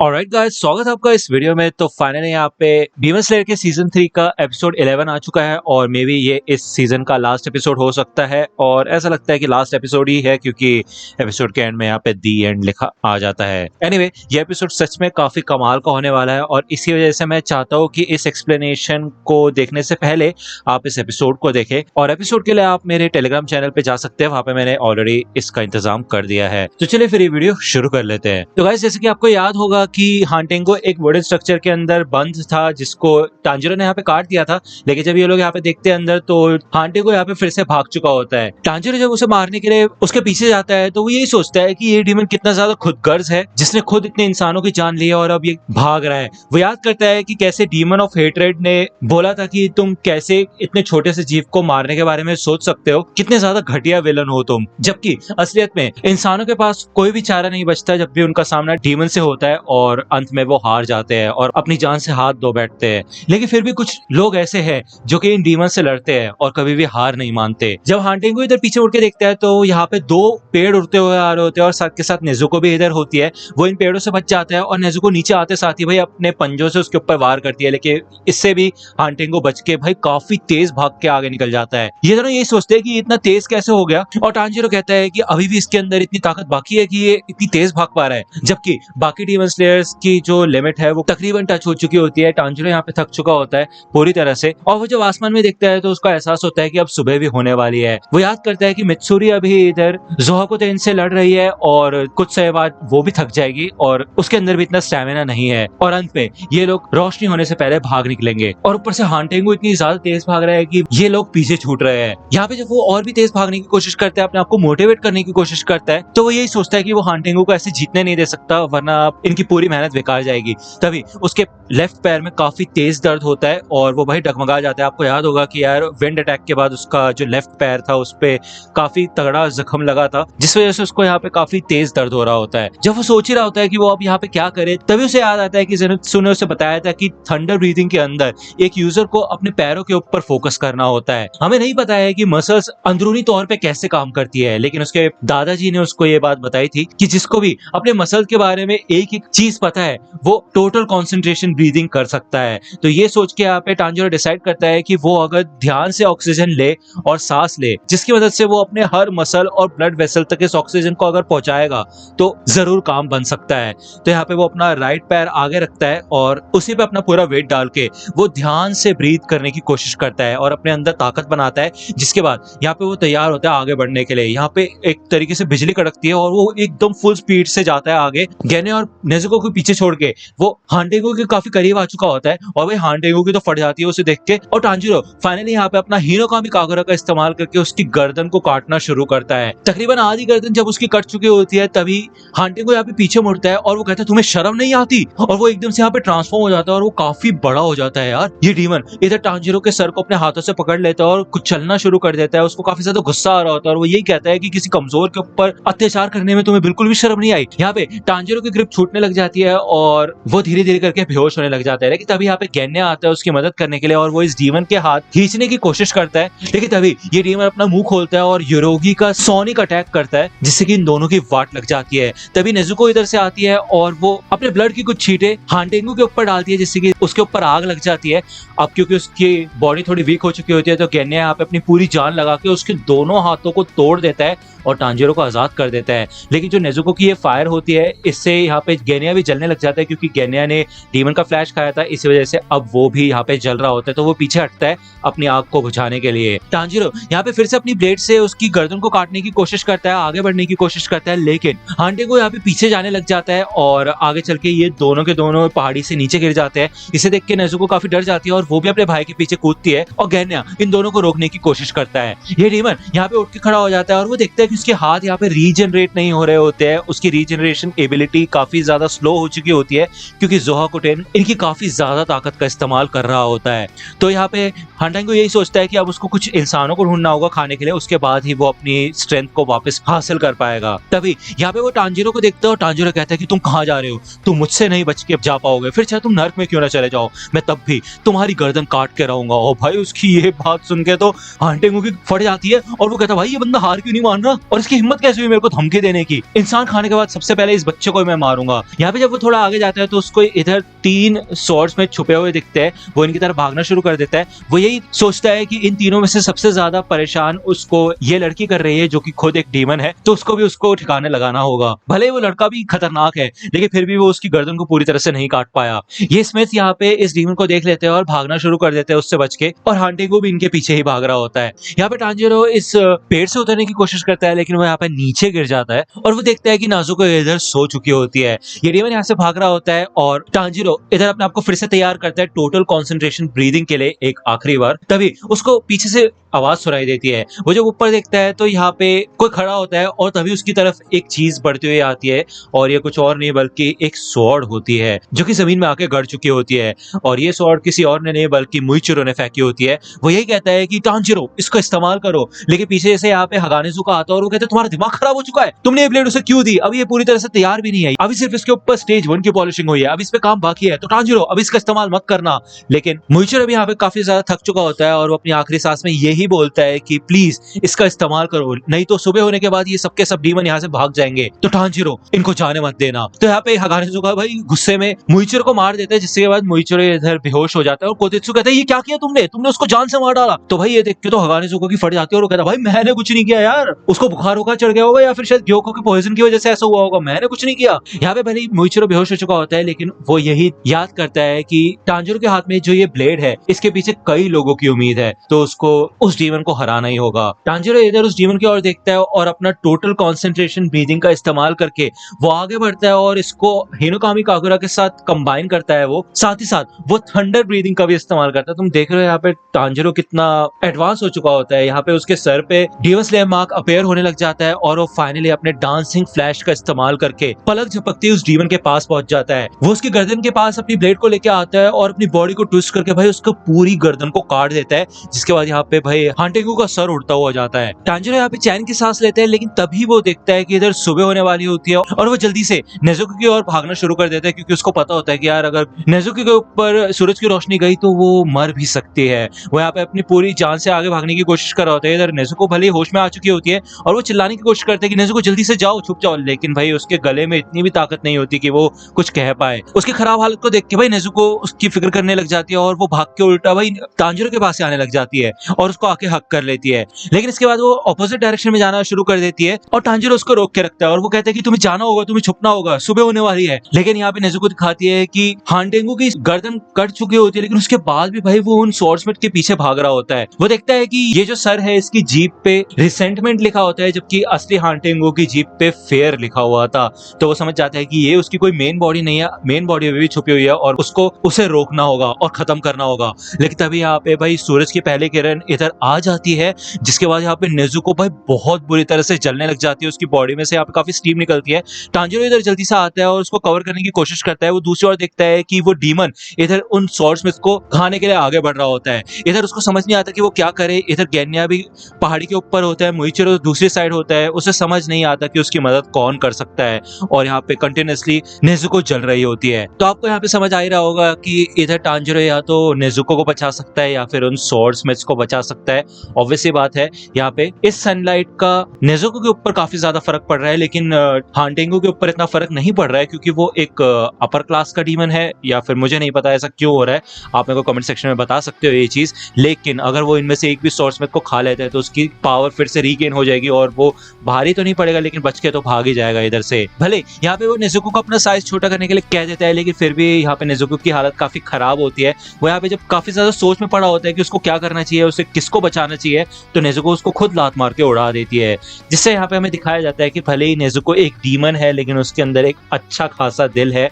Alright guys, स्वागत है आपका इस वीडियो में। तो फाइनली यहाँ पे डीमन स्लेयर के सीजन 3 का एपिसोड 11 आ चुका है और मे बी ये इस सीजन का लास्ट एपिसोड हो सकता है। और ऐसा लगता है कि लास्ट एपिसोड ही है क्योंकि एपिसोड के एंड में यहाँ पे दी एंड लिखा आ जाता है। एनीवे, ये एपिसोड सच में काफी कमाल का होने वाला है और इसी वजह से मैं चाहता हूँ कि इस एक्सप्लेनेशन को देखने से पहले आप इस एपिसोड को देखें। और एपिसोड के लिए आप मेरे टेलीग्राम चैनल पे जा सकते हैं, वहां पे मैंने ऑलरेडी इसका इंतजाम कर दिया है। तो चलिए फिर ये वीडियो शुरू कर लेते हैं। तो गाइस, जैसे कि आपको याद होगा कि हांटेंगो एक वुडन स्ट्रक्चर के अंदर बंद था जिसको टांजिरो ने यहाँ पे काट दिया था। लेकिन जब ये लोग यहाँ पे देखते हैं अंदर तो हांटेंगो यहाँ पे फिर से भाग चुका होता है। टांजिरो जब उसे मारने के लिए उसके पीछे जाता है तो वो यही सोचता है कि ये डीमन कितना ज्यादा खुदगर्ज है जिसने खुद इतने इंसानों की जान ली है और अब ये भाग रहा है। वो याद करता है कि कैसे डीमन ऑफ हेट्रेड ने बोला था कि तुम कैसे इतने छोटे से जीव को मारने के बारे में सोच सकते हो, कितने ज्यादा घटिया विलन हो तुम। जबकि असलियत में इंसानों के पास कोई भी चारा नहीं बचता जब भी उनका सामना डीमन से होता है और अंत में वो हार जाते हैं और अपनी जान से हाथ धो बैठते हैं। लेकिन फिर भी कुछ लोग ऐसे हैं जो कि इन डीमन से लड़ते हैं और कभी भी हार नहीं मानते। जब हांटेंगो इधर पीछे उड़ के देखता है तो यहाँ पे दो पेड़ उड़ते हुए आ रहे होते हैं और साथ के साथ नेजुको भी इधर होती है। वो इन पेड़ों से बच जाता है और नेजुको नीचे आते साथ ही भाई अपने पंजों से उसके ऊपर वार करती है, लेकिन इससे भी हांटेंगो बच के भाई काफी तेज भाग के आगे निकल जाता है। ये दोनों यही सोचते हैं कि इतना तेज कैसे हो गया और टांजिरो कहता है कि अभी भी इसके अंदर इतनी ताकत बाकी है कि ये इतनी तेज भाग पा रहा है, जबकि बाकी डीमन स्लेयर्स की जो लिमिट है वो तकरीबन टच हो चुकी होती है। टांजिरो यहाँ पे थक चुका होता है पूरी तरह से और वो जब आसमान में देखता है तो उसका एहसास होता है कि अब सुबह भी होने वाली है। वो याद करता है कि मित्सुरी अभी इधर ज़ोहाकुटेन से लड़ रही है और कुछ समय बाद वो भी थक जाएगी और उसके अंदर भी इतना स्टैमिना नहीं है और अंत में ये लोग रोशनी होने से पहले भाग निकलेंगे। और ऊपर से हांटेंगो इतनी ज्यादा तेज भाग रहा है कि ये लोग पीछे छूट रहे हैं। यहाँ पे जब वो और भी तेज भागने की कोशिश करता है, अपने आप को मोटिवेट करने की कोशिश करता है, तो वो यही सोचता है कि वो हांटेंगो को ऐसे जीतने नहीं दे सकता वरना इनकी पूरी मेहनत बेकार जाएगी। तभी उसके लेफ्ट पैर में काफी तेज दर्द होता है और वो भाई डगमगा जाता है। आपको याद होगा कि यार विंड अटैक के बाद उसका जो लेफ्ट पैर था उस पे काफी तगड़ा जख्म लगा था जिस वजह से उसको यहाँ पे काफी तेज दर्द हो रहा होता है। जब वो सोच ही रहा होता है कि वो अब यहाँ पे क्या करे, तभी उसे याद आता है कि ज़ेनात्सु ने उसे बताया था कि थंडर ब्रीथिंग के अंदर एक यूजर को अपने पैरों के ऊपर फोकस करना होता है। हमें नहीं पता है कि मसल्स अंदरूनी तौर पे कैसे काम करती है, लेकिन उसके दादाजी ने उसको ये बात बताई थी कि जिसको भी अपने मसल के बारे में एक एक चीज पता है वो टोटल कंसंट्रेशन ब्रीदिंग कर सकता है। तो ये सोच के यहाँ पे टांजिरो डिसाइड करता है कि वो अगर ध्यान से ऑक्सीजन ले और सांस ले, जिसकी मदद से वो अपने हर मसल और ब्लड वेसल तक इस ऑक्सीजन को अगर पहुंचाएगा तो जरूर काम बन सकता है। तो यहाँ पे वो अपना राइट पैर आगे रखता है और उसी पे अपना पूरा वेट डाल के वो ध्यान से ब्रीथ करने की कोशिश करता है और अपने अंदर ताकत बनाता है, जिसके बाद यहाँ पे वो तैयार होता है आगे बढ़ने के लिए। यहाँ पे एक तरीके से बिजली कड़कती है और वो एकदम फुल स्पीड से जाता है आगे। गेने और नेजुको को पीछे छोड़ के वो हांटेंगो के काफी करीब आ चुका होता है और भाई हांटेंगो की तो फट जाती है उसे देख के। और टांजिरो फाइनली यहाँ पे अपना हिनोकामी कागुरा का इस्तेमाल करके उसकी गर्दन को काटना शुरू करता है। तकरीबन आधी गर्दन जब उसकी कट चुकी होती है तभी हांटेंगो यहाँ पे पीछे मुड़ता है और वो कहता है तुम्हें शर्म नहीं आती, और वो एकदम से यहाँ पे ट्रांसफॉर्म हो जाता है और वो काफी बड़ा हो जाता है। यार ये डीमन इधर टांजिरो के सर को अपने हाथों से पकड़ लेता है और कुछ चलना शुरू कर देता है। उसको काफी ज्यादा गुस्सा आ रहा होता है और वो यही कहता है कि किसी कमजोर के ऊपर अत्याचार करने में तुम्हें बिल्कुल भी शर्म नहीं आई। यहाँ पे टांजिरो की ग्रिप छूटने लग जाती है और वो धीरे धीरे करके बेहोश होने लग जाता है। लेकिन तभी यहाँ पे गेन्या आता है उसकी मदद करने के लिए और वो इस डीमन के हाथ खींचने की कोशिश करता है। लेकिन तभी ये डीमन अपना मुंह खोलता है और योरोगी का सोनिक अटैक करता है जिससे कि इन दोनों की वाट लग जाती है। तभी नेजुको इधर से आती है और वो अपने ब्लड की कुछ छींटे हांटेंगो के ऊपर डालती है जिससे कि उसके ऊपर आग लग जाती है। अब क्योंकि उसकी बॉडी थोड़ी वीक हो चुकी होती है तो गेन्या यहाँ पे अपनी पूरी जान लगा के उसके दोनों हाथों को तोड़ देता है और टांजिरो को आजाद कर देता है। लेकिन जो नेजुको की ये फायर होती है इससे यहाँ पे गेन्या भी जलने लग जाता है क्योंकि गेन्या ने डीमन का फ्लैश खाया था, इसी वजह से अब वो भी यहाँ पे जल रहा होता है। तो वो पीछे हटता है अपनी आग को बुझाने के लिए। टांजिरो यहाँ पे फिर से अपनी ब्लेड से उसकी गर्दन को काटने की कोशिश करता है, आगे बढ़ने की कोशिश करता है, लेकिन हांटेंगो यहाँ पे पीछे जाने लग जाता है और आगे चल के ये दोनों के दोनों पहाड़ी से नीचे गिर जाते हैं। इसे देख के नेजुको काफी डर जाती है और वो भी अपने भाई के पीछे कूदती है और गेन्या इन दोनों को रोकने की कोशिश करता है। ये डीमन यहाँ पे उठ के खड़ा हो जाता है और वो देखता है कि उसके हाथ यहाँ पे रीजनरेट नहीं हो रहे होते हैं। उसकी रीजनरेशन एबिलिटी काफी ज्यादा स्लो हो चुकी होती है क्योंकि ज़ोहाकुटेन इनकी काफी ज्यादा ताकत का इस्तेमाल कर रहा होता है। तो यहाँ पे हांटेंगो यही सोचता है कि अब उसको कुछ इंसानों को ढूंढना होगा खाने के लिए, उसके बाद ही वो अपनी स्ट्रेंथ को वापस हासिल कर पाएगा। तभी यहाँ पे वो टांजिरो को देखता है और टांजिरो कहता है कि तुम कहाँ जा रहे हो, तुम मुझसे नहीं बच के जा पाओगे, फिर चाहे तुम नर्क में क्यों ना चले जाओ, मैं तब भी तुम्हारी गर्दन काट के रहूंगा। और भाई उसकी ये बात सुन के तो हांटेंगो की फट जाती है और वो कहता है भाई ये बंदा हार क्यों नहीं मान रहा और इसकी हिम्मत कैसे हुई मेरे को धमकी देने की। इंसान खाने के बाद सबसे पहले इस बच्चे को मैं मारूंगा। यहाँ पे जब वो थोड़ा आगे जाता है तो उसको इधर 3 स्वॉर्ड्स में छुपे हुए दिखते हैं, वो इनकी तरफ भागना शुरू कर देता है। वो यही सोचता है कि इन तीनों में से सबसे ज्यादा परेशान उसको ये लड़की कर रही है जो कि खुद एक डीमन है, तो उसको भी उसको ठिकाने लगाना होगा। भले ही वो लड़का भी खतरनाक है लेकिन फिर भी वो उसकी गर्दन को पूरी तरह से नहीं काट पाया। ये स्मिथ यहाँ पे इस डीमन को देख लेते हैं और भागना शुरू कर देते हैं उससे बच के, और हांटिंगो भी इनके पीछे ही भाग रहा होता है। यहाँ पे टांजिरो इस पेड़ से उतरने की कोशिश करता है लेकिन वो यहाँ पे नीचे गिर जाता है और वो देखता है कि नाजुको इधर सो चुकी होती है। ये डीमन यहाँ से भाग रहा होता है और टांजिरो इधर अपने आप को फिर से तैयार करता है टोटल कंसंट्रेशन ब्रीदिंग के लिए एक आखिरी बार। तभी उसको पीछे से आवाज सुनाई देती है। वो जब ऊपर देखता है तो यहाँ पे कोई खड़ा होता है और तभी उसकी तरफ एक चीज बढ़ती हुई आती है, और ये कुछ और नहीं बल्कि एक स्वॉर्ड होती है जो कि जमीन में आके गड़ चुकी होती है। और ये स्वॉर्ड किसी और ने नहीं बल्कि मुइचिरो ने फेंकी होती है। वो यही कहता है कि टांजिरो इसका इस्तेमाल करो, लेकिन पीछे से यहाँ पे हगानेजुका आता है और वो कहते हैं तुम्हारा दिमाग खराब हो चुका है, तुमने ये ब्लेड उसे क्यों दी, अभी ये पूरी तरह से तैयार भी नहीं है, अभी सिर्फ इसके ऊपर स्टेज 1 की पॉलिशिंग हुई है, अभी इस पे काम बाकी है, तो टांजिरो अभी इसका इस्तेमाल मत करना। लेकिन मुइचिरो भी यहाँ पे काफी ज्यादा थक चुका होता है और वो अपनी आखिरी सांस में यही बोलता है कि प्लीज इसका इस्तेमाल करो, नहीं तो सुबह होने के बाद ये सबके सब डीमन यहाँ से भाग जाएंगे, तो टांजिरो इनको जाने मत देना। तो यहाँ पे हगानेजुका भाई गुस्से में मुइचिरो को मार देता है, जिसके बाद मुइचिरो इधर बेहोश हो जाता है और कोतेत्सु कहता है ये क्या किया तुमने उसको जान से मार डाला। तो भाई ये देख के तो हगानेजुका की फट जाती है और वो कहता है भाई मैंने कुछ नहीं किया यार, उसको बुखार होकर चढ़ गया होगा या फिर शायद ग्योको के पॉइजन की वजह से ऐसा हुआ होगा, मैंने कुछ नहीं किया। यहाँ पे भले ही मुइचिरो बेहोश हो चुका होता है लेकिन वो यही याद करता है कि टांजिरो के हाथ में जो ये ब्लेड है इसके पीछे कई लोगों की उम्मीद है, तो उसको उस डीमन को हराना ही होगा। टांजिरो इधर उस डीमन की ओर देखता है और अपना टोटल कंसंट्रेशन ब्रीदिंग का इस्तेमाल करके वो आगे बढ़ता है और इसको हिनोकामी कागुरा के साथ कंबाइन करता है। वो साथ ही साथ वो थंडर ब्रीदिंग का भी इस्तेमाल करता है। तुम देख रहे हो यहाँ पे टांजिरो कितना एडवांस हो चुका होता है। यहाँ पे उसके सर पे डीमन स्लेयर मार्क अपेयर होने लग जाता है और वो फाइनली अपने डांसिंग फ्लैश का इस्तेमाल करके पलक झपकते उस डीमन के पास पहुंच जाता है। वो उसकी गर्दन के पास अपनी ब्लेड को लेके आता है और अपनी बॉडी को ट्विस्ट करके भाई उसको पूरी गर्दन को काट देता है, जिसके बाद यहाँ पे भाई हांटिंगो का सर उड़ता हुआ जाता है। टांजिरो यहाँ पे चैन की सांस लेते हैं लेकिन तभी वो देखता है कि इधर सुबह होने वाली होती है और वो जल्दी से नेजुको की ओर भागना शुरू कर देता है, क्योंकि उसको पता होता है कि यार अगर नेजुको के ऊपर सूरज की रोशनी गई तो वो मर भी सकती है। वो यहाँ पे अपनी पूरी जान से आगे भागने की कोशिश कर रहा होता है। इधर नेजुको भले ही होश में आ चुकी होती है और वो चिल्लाने की कोशिश करते हैं कि नेजुको जल्दी से जाओ, छुप जाओ, लेकिन भाई उसके गले में इतनी भी ताकत नहीं होती कि वो कुछ कह पाए। उसकी खराब हालत को देख के भाई नेजुको उसकी फिक्र करने लग जाती है और वो भाग के उल्टा भाई टांजिरो के पास से आने लग जाती है और उसको आके हक कर लेती है। लेकिन इसके बाद वो ऑपोजिट डायरेक्शन में जाना शुरू कर देती है और टांजिरो उसको रोक के रखता है और वो कहता है कि तुम्हें जाना होगा, तुम्हें छुपना होगा, सुबह होने वाली है। लेकिन यहाँ पे नेजुको दिखाती है कि हांटिंगो की गर्दन कट चुकी होती है लेकिन उसके बाद भी भाई वो उन स्वॉर्ड्समैन के पीछे भाग रहा होता है। वो देखता है कि ये जो सर है इसकी जीप पे रिसेंटमेंट लिखा होता है, जबकि असली हांटिंगो की जीप पे फेयर लिखा हुआ था। तो वो समझ जाता है कि ये उसकी कोई मेन बॉडी नहीं है, मेन बॉडी में भी छुपी हुई है और उसको उसे रोकना होगा और खत्म करना होगा। लेकिन तभी यहाँ पे भाई सूरज की पहली किरण इधर आ जाती है, जिसके बाद यहाँ पे नेजुको भाई बहुत बुरी तरह से जलने लग जाती है, उसकी बॉडी में से यहाँ पे काफी स्टीम निकलती है। टांजिरो इधर जल्दी से आता है और उसको कवर करने की कोशिश करता है। वो दूसरी ओर देखता है कि वो डीमन इधर उन स्वॉर्ड्समैन को खाने के लिए आगे बढ़ रहा होता है। इधर उसको समझ नहीं आता कि वो क्या करे। इधर गेन्या भी पहाड़ी के ऊपर होता है, मुइचिरो दूसरी साइड होता है, उसे समझ नहीं आता कि उसकी मदद कौन कर सकता है और यहाँ पे कंटिन्यूअसली नेजुको जल रही होती है। तो आपको यहाँ पे समझ आ ही रहा होगा कि इधर टांजिरो या तो नेजुको को बचा सकता है या फिर उन स्वॉर्ड्समैन को बचा सकता है। ऑब्वियसली बात है यहाँ पे इस सनलाइट का नेजुको के ऊपर काफी ज्यादा फर्क पड़ रहा है, लेकिन हांटिंगो के ऊपर इतना फर्क नहीं पड़ रहा है क्योंकि वो एक अपर क्लास का डीमन है, या फिर मुझे नहीं पता ऐसा क्यों हो रहा है। आप मेरे को कमेंट सेक्शन में बता सकते हो ये चीज। लेकिन अगर वो इनमें से एक भी स्वॉर्ड्समैन को खा लेता है तो उसकी पावर फिर से रीगेन हो जाएगी और वो भारी तो नहीं पड़ेगा लेकिन बच के तो भाग ही जाएगा इधर से। भले यहाँ पे वो नेजुको को अपना साइज छोटा करने के लिए कह देता है, लेकिन फिर भी यहाँ पे नेजुको की हालत काफी खराब होती है। वो यहाँ पे जब काफी ज्यादा सोच में पड़ा होता है कि उसको क्या करना चाहिए, उसे किसको बचाना चाहिए, तो नेजुको उसको खुद लात मार के उड़ा देती है, जिससे यहाँ पे हमें दिखाया जाता है कि भले ही नेजुको एक डीमन है लेकिन उसके अंदर एक अच्छा खासा दिल है।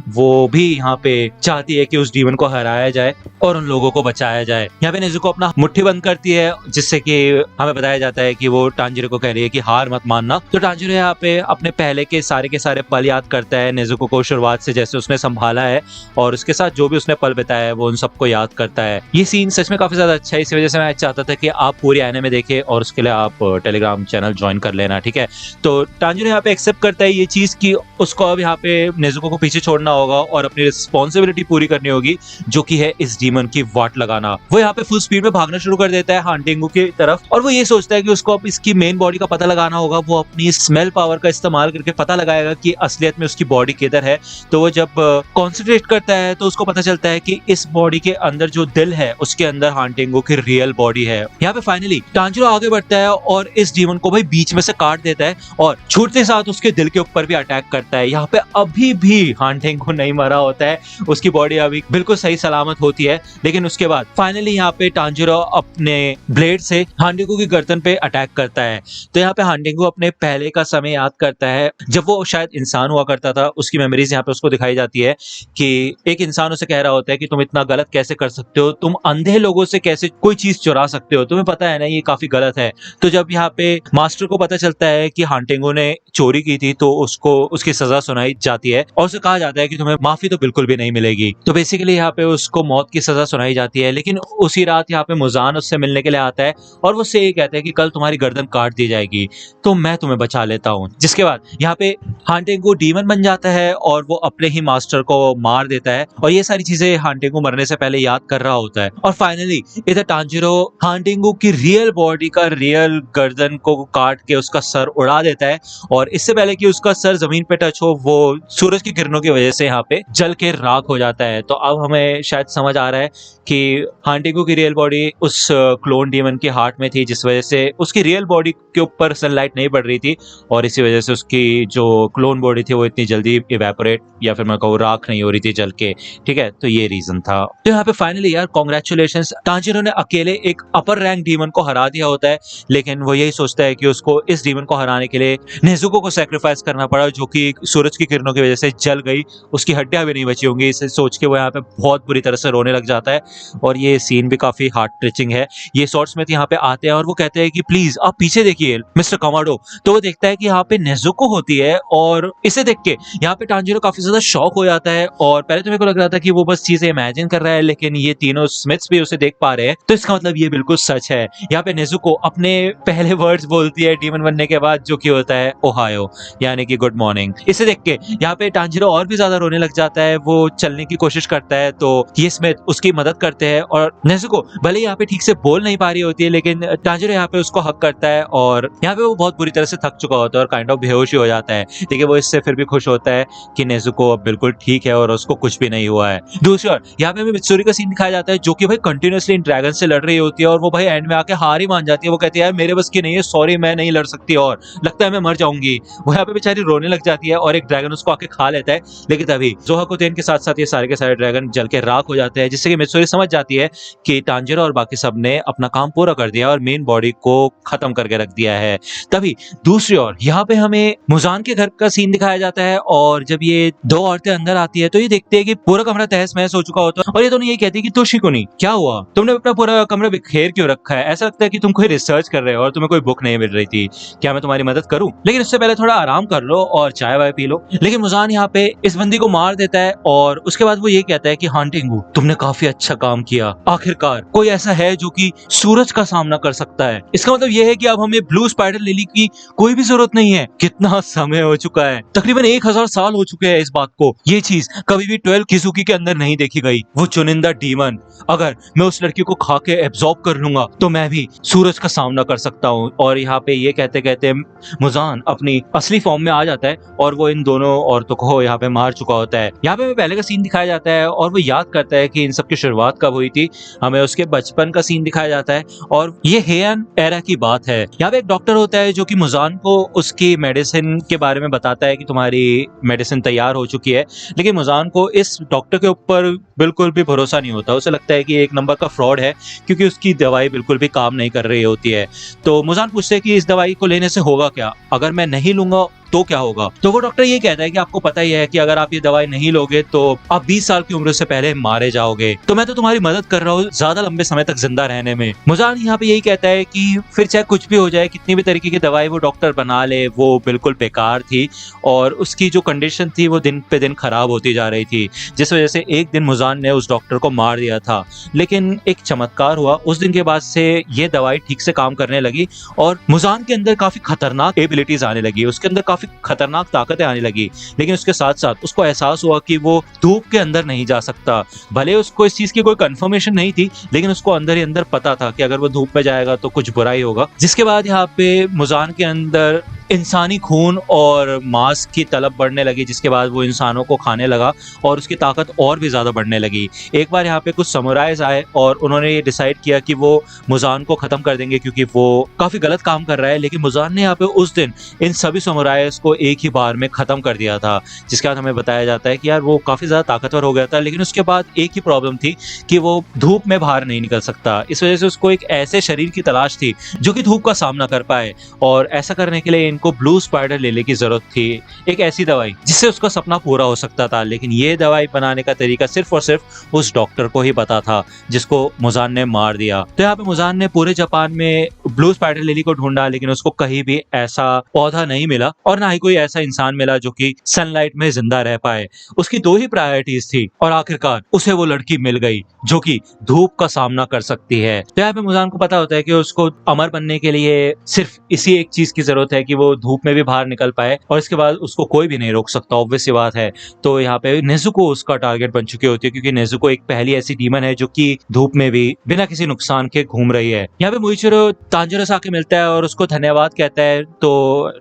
वो भी यहाँ पे चाहती है कि उस डीमन को हराया जाए और उन लोगों को बचाया जाए। यहाँ पे नेजुको अपना मुट्ठी बंद करती है, जिससे कि हमें बताया जाता है कि वो टांजिरो को कह रही है कि हार मत मानना। तो टांजिरो यहाँ पे अपने पहले के सारे पल याद करता है, नेजुको को शुरुआत से जैसे उसने संभाला है और उसके साथ जो भी उसने पल बिताया है वो उन सबको याद करता है। ये सीन सच में काफी ज्यादा अच्छा है, इस वजह से मैं चाहता बताता था कि आप पूरी एनिमे देखें और उसके लिए आप टेलीग्राम चैनल ज्वाइन कर लेना, ठीक है। तो टांजिरो यहाँ पे एक्सेप्ट करता है ये चीज कि उसको अब यहाँ पे नेजुको को पीछे छोड़ना होगा और अपनी रिस्पॉन्सिबिलिटी पूरी करनी होगी, जो कि है इस डीमन की वाट लगाना। वो यहाँ पे फुल स्पीड में भागना शुरू कर देता है हांटेंगू की तरफ और वो ये सोचता है कि उसको अब इसकी मेन बॉडी का पता लगाना होगा। वो अपनी स्मेल पावर का इस्तेमाल करके पता लगाएगा कि असलियत में उसकी बॉडी किधर है। तो वो जब कॉन्सेंट्रेट करता है तो उसको पता चलता है कि इस बॉडी के अंदर जो दिल है उसके अंदर हांटेंगू की रियल बॉडी है। यहाँ पे फाइनली टांजिरो आगे बढ़ता है और इस डीमन को भाई बीच में से काट देता है और छूटते साथ उसके दिल के ऊपर भी अटैक करता है। यहाँ पे अभी भी हांटेंगू नहीं मरा होता है, उसकी बॉडी अभी बिल्कुल सही सलामत होती है। लेकिन उसके बाद फाइनली यहाँ पे टांजिरो अपने ब्लेड से हांटेंगू की गर्दन पे अटैक करता है। तो यहाँ पे हांटेंगू अपने पहले का समय याद करता है जब वो शायद इंसान हुआ करता था। उसकी मेमोरीज यहाँ पे उसको दिखाई जाती है कि एक इंसान उसे कह रहा होता है कि तुम इतना गलत कैसे कर सकते हो, तुम अंधे लोगों से कैसे कोई चीज चुरा सकते हो, तुम्हें पता है ना ये काफी गलत है। तो जब यहाँ पे मास्टर को पता चलता है कि हांटेंगू ने चोरी की थी तो उसको उसकी सजा सुनाई जाती है और उसे कहा जाता है कि तुम्हें माफी तो बिल्कुल भी नहीं मिलेगी। तो बेसिकली यहाँ पे उसको मौत की सजा सुनाई जाती है। लेकिन उसी रात यहाँ पे मुजान उससे मिलने के लिए आता है और वो उससे ये कहता है कि कल तुम्हारी गर्दन काट दी जाएगी तो मैं तुम्हें बचा लेता हूँ। जिसके बाद यहाँ पे हांटेंगू डीमन बन जाता है और वो अपने ही मास्टर को मार देता है और ये सारी चीजें हांटेंगू मरने से पहले याद कर रहा होता है। और फाइनली इधर टांजिरो हांटेंगू की रियल बॉडी का रियल गर्दन को काट के उसका सर उड़ा देता है और इससे पहले कि उसका सर जमीन पे टच हो वो सूरज की किरणों की वजह से यहाँ पे जल के राख हो जाता है। तो अब हमें शायद समझ आ रहा है कि हांटेंगू की रियल बॉडी उस क्लोन डीमन के हार्ट में थी, जिस वजह से उसकी रियल बॉडी के ऊपर सनलाइट नहीं पड़ रही थी और इसी वजह से उसकी जो क्लोन बॉडी थी वो इतनी जल्दी इवेपोरेट या फिर मैं कहूँ राख नहीं हो रही थी जल के, ठीक है। तो ये रीजन था। तो यहाँ पे फाइनली यार कांग्रेचुलेशंस, टांजिरो ने अकेले एक अपर रैंक डीमन को हरा दिया होता है। लेकिन वो यही सोचता है कि उसको इस डीमन को हराने के लिए नेजुको को सैक्रिफाइस करना पड़ा, जो कि सूरज की किरणों की वजह से जल गई, उसकी हड्डियां भी नहीं बची होंगी। इसे सोच के वो यहाँ पे बहुत बुरी तरह से रोने लग जाता है और ये सीन भी काफी हार्ट टचिंग है। ये स्वॉर्ड्समैथ यहाँ पे आते हैं और वो कहते हैं कि प्लीज आप पीछे देखिए मिस्टर कमाडो। तो वो देखता है कि यहाँ पे नेजुको होती है और इसे देख के यहाँ पे टांजिरो काफी ज्यादा शॉक हो जाता है। और पहले तो मेरे को लग रहा था कि वो बस चीजें इमेजिन कर रहा है, लेकिन ये तीनों स्मिथ्स भी उसे देख पा रहे हैं तो इसका मतलब ये बिल्कुल सच है। यहाँ पे नेजुको अपने पहले वर्ड्स बोलती है डीमन बनने के बाद, जो कि होता है ओहायो, यानी कि गुड मॉर्निंग। इसे देख के यहाँ पे टांजिरो और भी ज्यादा रोने लग जाता है। वो चलने की कोशिश करता है तो ये स्मिथ उसकी मदद करते हैं और नेजुको भले यहाँ पे ठीक से बोल नहीं पा रही होती है, लेकिन टांजिरो यहाँ पे उसको हक करता है और यहाँ पे वो बहुत बुरी तरह से थक चुका होता है और काइंड ऑफ बेहोश ही हो जाता है। लेकिन वो इससे फिर भी खुश होता है कि नेजुको अब बिल्कुल ठीक है और उसको कुछ भी नहीं हुआ है। दूसरी ओर यहाँ पे हमें मित्सुरी का सीन दिखाया जाता है, जो कि भाई कंटिन्यूअसली इन ड्रैगन से लड़ रही होती है और वो भाई एंड में आके हार ही मान जाती है। वो कहती है यार मेरे बस की नहीं है, सॉरी मैं नहीं लड़ सकती और लगता है मैं मर जाऊंगी। वो यहाँ पे बेचारी रोने लग जाती है और एक ड्रैगन उसको आके खा लेता है। लेकिन तभी जोहाकुतेन के साथ साथ ये सारे के सारे ड्रैगन जल के राख हो जाते हैं, जिससे कि मित्सुरी समझ जाती है कि टांजिरो और बाकी सब ने अपना काम पूरा कर दिया और मेन बॉडी को खत्म करके रख दिया है। तभी दूसरी ओर यहाँ पे हमें मुजान के घर का सीन दिखाया जाता है और जब ये दो औरतें अंदर आती है तो ये देखते हैं कि पूरा कमरा तहस महस हो चुका होता है और ये दोनों ये कहती है कि तोशिकुनी क्या हुआ, तुमने अपना पूरा कमरा बिखेर क्यों रखा है, ऐसा लगता है कि तुम कोई रिसर्च कर रहे हो और तुम्हें कोई बुक नहीं मिल रही थी, क्या मैं तुम्हारी मदद करूं? लेकिन उससे पहले थोड़ा आराम कर लो और चाय वाय पी लो। लेकिन मुजान यहाँ पे इस बंदी को मार देता है और उसके बाद वो ये कहता है कि हांटेंगू तुमने काफी अच्छा काम किया, आखिरकार कोई ऐसा है जो कि सूरज का सामना कर सकता है। इसका मतलब ये है कि अब हमें ब्लू स्पाइडर लिली की कोई भी जरूरत नहीं है। कितना समय हो चुका है, तकरीबन 1000 साल हो चुके हैं इस बात को। ये चीज कभी भी 12 किजुकी के अंदर नहीं देखी गई। वो चुनिंदा डीमन, अगर मैं उस लड़की को खा के एब्जॉर्ब कर लूंगा तो मैं भी सूरज का सामना कर सकता हूँ। और यहाँ पे ये कहते कहते मुजान अपनी असली फॉर्म में आ जाता है और वो इन दोनों औरतों को यहाँ पे मार चुका होता है। यहाँ पे पहले का सीन दिखाया जाता है और वो याद करता है कि इन सब की शुरुआत कब हुई थी। हमें उसके बचपन का सीन दिखाया जाता है और ये हेयन एरा की बात है। यहाँ पे एक डॉक्टर होता है जो कि मुजान को उसकी मेडिसिन के बारे में बताता है कि तुम्हारी मेडिसिन तैयार हो चुकी है। लेकिन मुजान को इस डॉक्टर के ऊपर बिल्कुल भी भरोसा नहीं होता। उसे लगता है कि एक नंबर का फ्रॉड है क्योंकि उसकी दवाई बिल्कुल भी काम नहीं कर रही होती है। तो मुजान पूछते हैं कि इस दवाई को लेने से होगा क्या, अगर मैं नहीं लूंगा तो क्या होगा। तो वो डॉक्टर ये कहता है कि आपको पता ही है कि अगर आप ये दवाई नहीं लोगे तो आप 20 साल की उम्र से पहले मारे जाओगे, तो मैं तो तुम्हारी मदद कर रहा हूँ ज्यादा लंबे समय तक जिंदा रहने में। मुजान यहाँ पे यही कहता है कि फिर चाहे कुछ भी हो जाए, कितनी भी तरीके की दवाई वो डॉक्टर बना ले, वो बिल्कुल बेकार थी और उसकी जो कंडीशन थी वो दिन पे दिन खराब होती जा रही थी, जिस वजह से एक दिन मुजान ने उस डॉक्टर को मार दिया था। लेकिन एक चमत्कार हुआ, उस दिन के बाद से ये दवाई ठीक से काम करने लगी और मुजान के अंदर काफी खतरनाक एबिलिटीज आने लगी, उसके अंदर काफी खतरनाक ताकतें आने लगी। लेकिन उसके साथ साथ उसको एहसास हुआ कि वो धूप के अंदर नहीं जा सकता। भले उसको इस चीज की कोई कंफर्मेशन नहीं थी, लेकिन उसको अंदर ही अंदर पता था कि अगर वो धूप में जाएगा तो कुछ बुरा ही होगा। जिसके बाद यहाँ पे मुजान के अंदर इंसानी खून और मांस की तलब बढ़ने लगी, जिसके बाद वो इंसानों को खाने लगा और उसकी ताकत और भी ज्यादा बढ़ने लगी। एक बार यहाँ पे कुछ समुराइज आए और उन्होंने ये डिसाइड किया कि वो मुजान को खत्म कर देंगे क्योंकि वो काफी गलत काम कर रहा है। लेकिन मुजान ने यहाँ पे उस दिन इन सभी समुराइज को एक ही बार में खत्म कर दिया था, जिसके बाद हमें बताया जाता है कि यार वो काफी ज्यादा ताकतवर हो गया था। लेकिन उसके बाद एक ही प्रॉब्लम थी कि वो धूप में बाहर नहीं निकल सकता। इस वजह से उसको एक ऐसे शरीर की तलाश थी जो कि धूप का सामना कर पाए, और ऐसा करने के लिए इनको ब्लू स्पाइडर लेने की जरूरत थी, एक ऐसी दवाई जिससे उसका सपना पूरा हो सकता था। लेकिन ये दवाई बनाने का तरीका सिर्फ और सिर्फ उस डॉक्टर को ही पता था जिसको मुजान ने मार दिया। तो यहाँ पे मुजान ने पूरे जापान में ब्लू स्पाइडर लिली को ढूंढा, लेकिन उसको कहीं भी ऐसा पौधा नहीं मिला और ना ही कोई ऐसा इंसान मिला जो कि सनलाइट में जिंदा रह पाए। उसकी दो ही प्रायोरिटीज थी और आखिरकार उसे वो लड़की मिल गई जो कि धूप का सामना कर सकती है। तो यहाँ पे मुजान को पता होता है कि उसको अमर बनने के लिए सिर्फ इसी एक चीज की जरूरत है कि वो धूप में भी बाहर निकल पाए, और इसके बाद उसको कोई भी नहीं रोक सकता, ऑब्वियस सी बात है। तो यहाँ पे नेजुको उसका टारगेट बन चुकी होती है, क्योंकि नेजुको एक पहली ऐसी डीमन है जो कि धूप में भी बिना किसी नुकसान के घूम रही है। यहाँ पे मोइचिरो तांजिरो से आके मिलता है और उसको धन्यवाद कहता है। तो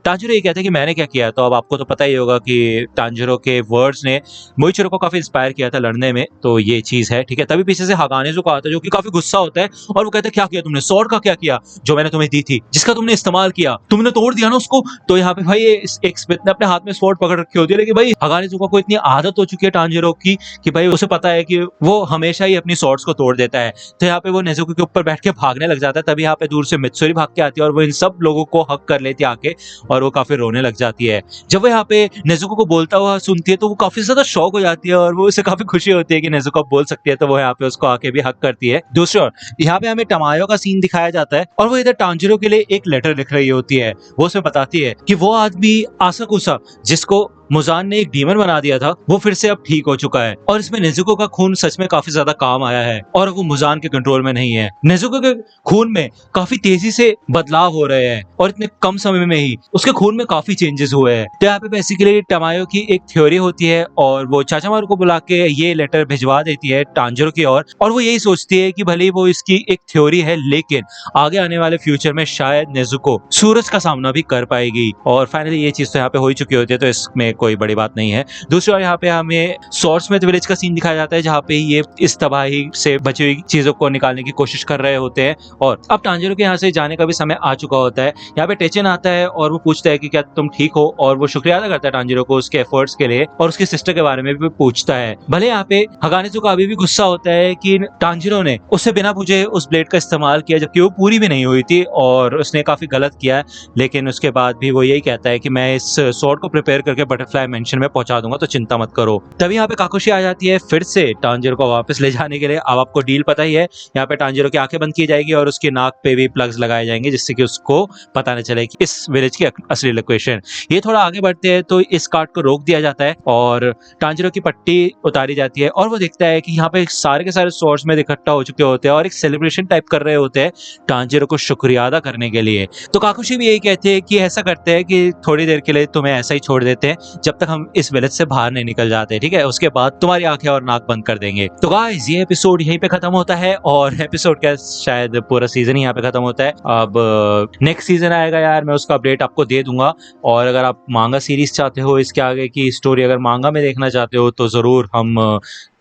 तांजिरो ये कहता है कि मैंने क्या किया। तो अब आपको तो पता ही होगा कि तांजिरो के वर्ड्स ने मोइचिरो को काफी इंस्पायर किया था लड़ने में, तो ये चीज है, ठीक है। तभी पीछे से हागानेजुको आता है जो कि काफी गुस्सा होता है और वो कहता है क्या किया तुमने, स्वॉर्ड का क्या किया जो मैंने तुम्हें दी थी, जिसका तुमने इस्तेमाल किया, तुमने तोड़ दिया ना उसको। तो यहाँ पे भाई एक स्मिथ ने अपने हाथ में स्वॉर्ड पकड़ रखी होती है, लेकिन भाई हागानेजुको को इतनी आदत हो चुकी है तांजिरो की कि भाई उसे पता है कि वो हमेशा ही अपनी स्वॉर्ड्स को तोड़ देता है। तो यहाँ पे वो नेजुको के ऊपर बैठ के भागने लग जाता है। तभी यहाँ पे दूर से मित्सुरी भाग के आती है और वो इन सब लोगों को हक कर लेती है आके, और वो काफी रोने लग जाती है। जब वो यहाँ पे नेजुको को बोलता हुआ सुनती है तो वो काफी ज्यादा शॉक हो जाती है और वो उसे काफी खुशी होती है कि नेजुको बोल सकती है, तो वो यहाँ पे उसको आके भी हक करती है। दूसरी ओर यहाँ पे हमें टमायो का सीन दिखाया जाता है और वो इधर तांजिरो के लिए एक लेटर लिख रही होती है। वो उसमें बताती है कि वो आदमी आसाकुसा जिसको मुजान ने एक डीमन बना दिया था वो फिर से अब ठीक हो चुका है, और इसमें नेजुको का खून सच में काफी ज्यादा काम आया है और वो मुजान के कंट्रोल में नहीं है। नेजुको के खून में काफी तेजी से बदलाव हो रहे हैं और इतने कम समय में ही उसके खून में काफी चेंजेस हुए हैं। तो यहाँ पे बेसिकली टमायो की एक थ्योरी होती है और वो चाचामारू को बुला के ये लेटर भिजवा देती है तांजिरो की ओर, और वो यही सोचती है कि भले वो इसकी एक थ्योरी है लेकिन आगे आने वाले फ्यूचर में शायद नेजुको सूरज का सामना भी कर पाएगी। और फाइनली ये चीज तो यहाँ पे हो ही चुकी होती है, तो इसमें कोई बड़ी बात नहीं है। दूसरी ओर यहाँ पे हमें स्वॉर्ड्समिथ विलेज का सीन दिखाया जाता है जहाँ पे ये इस तबाही से बची हुई चीजों को निकालने की कोशिश कर रहे होते हैं और अब तांजिरो के यहाँ से जाने का भी समय आ चुका होता है। यहाँ पे टेचन आता है और वो पूछता है कि क्या तुम ठीक हो, और वो शुक्रिया अदा करता है तांजिरो को उसके एफर्ट्स के लिए और उसकी सिस्टर के बारे में भी पूछता है। भले यहाँ पे हागानेजुको अभी भी गुस्सा होता है कि तांजिरो ने उससे बिना पूछे उस ब्लेड का इस्तेमाल किया जबकि वो पूरी भी नहीं हुई थी और उसने काफी गलत किया है, लेकिन उसके बाद भी वो यही कहता है कि मैं इस स्वॉर्ड को प्रिपेयर करके बटरफ्लाई मेंशन में पहुंचा दूंगा, तो चिंता मत करो। तभी यहाँ पे काकुशी आ जाती है फिर से तांजिरो को वापस ले जाने के लिए। अब आपको डील पता ही है, यहाँ पे तांजिरो की आंखें बंद की जाएगी और उसकी नाक पे भी प्लग्स लगाए जाएंगे जिससे कि उसको पता न चले कि इस विलेज की असली लोकेशन। ये थोड़ा आगे बढ़ते हैं तो इस कार्ड को रोक दिया जाता है और तांजिरो की पट्टी उतारी जाती है और वो देखता है कि यहाँ पे सारे के सारे सोर्स में इकट्ठा हो चुके होते हैं और एक सेलिब्रेशन टाइप कर रहे होते हैं तांजिरो को शुक्रिया अदा करने के लिए। तो काकुशी भी यही कहते हैं कि ऐसा करते हैं कि थोड़ी देर के लिए तुम्हें ऐसा ही छोड़ देते हैं जब तक हम इस विलेज से बाहर नहीं निकल जाते, ठीक है, उसके बाद तुम्हारी आंखें और नाक बंद कर देंगे। तो गाइस ये एपिसोड यहीं पे खत्म होता है और एपिसोड का शायद पूरा सीजन ही यहाँ पे खत्म होता है। अब नेक्स्ट सीजन आएगा यार, मैं उसका अपडेट आपको दे दूंगा। और अगर आप मांगा सीरीज चाहते हो, इसके आगे की स्टोरी अगर मांगा में देखना चाहते हो तो जरूर हम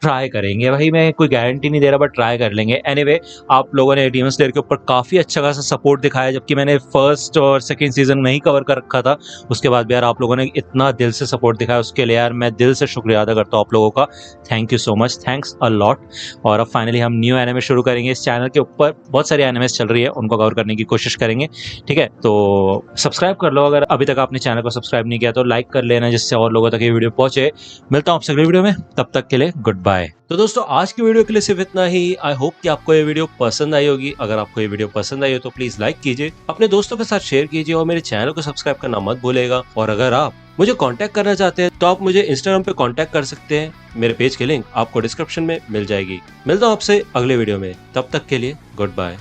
ट्राई करेंगे। भाई मैं कोई गारंटी नहीं दे रहा, बट ट्राई कर लेंगे। एनीवे, आप लोगों ने डीमन स्लेयर के ऊपर काफी अच्छा खासा सपोर्ट दिखाया, जबकि मैंने फर्स्ट और सेकंड सीजन नहीं कवर कर रखा था। उसके बाद भी यार आप लोगों ने इतना दिल से सपोर्ट दिखाया, उसके लिए यार मैं दिल से शुक्रिया अदा करता हूँ आप लोगों का। Thank you so much, thanks a lot. और अब फाइनली हम न्यू एनिमे शुरू करेंगे इस चैनल के ऊपर। बहुत सारी एनिमेस चल रही है, उनको कवर करने की कोशिश करेंगे। ठीक है, तो सब्सक्राइब कर लो, अगर अभी तक आपने चैनल को सब्सक्राइब नहीं किया तो लाइक कर लेना, जिससे और लोगों तक ये वीडियो पहुंचे। मिलता हूं आपसे अगली वीडियो में, तब तक के लिए गुड बाय। तो दोस्तों आज की वीडियो के लिए सिर्फ इतना ही। आई होप कि आपको ये वीडियो पसंद आई होगी। अगर आपको ये वीडियो पसंद आई हो तो प्लीज लाइक कीजिए, अपने दोस्तों के साथ शेयर कीजिए और मेरे चैनल को सब्सक्राइब करना मत भूलेगा। और अगर आप मुझे कांटेक्ट करना चाहते हैं तो आप मुझे इंस्टाग्राम पे कांटेक्ट कर सकते हैं। मेरे पेज की लिंक आपको डिस्क्रिप्शन में मिल जाएगी। मिलता हूं आपसे अगले वीडियो में, तब तक के लिए गुड बाय।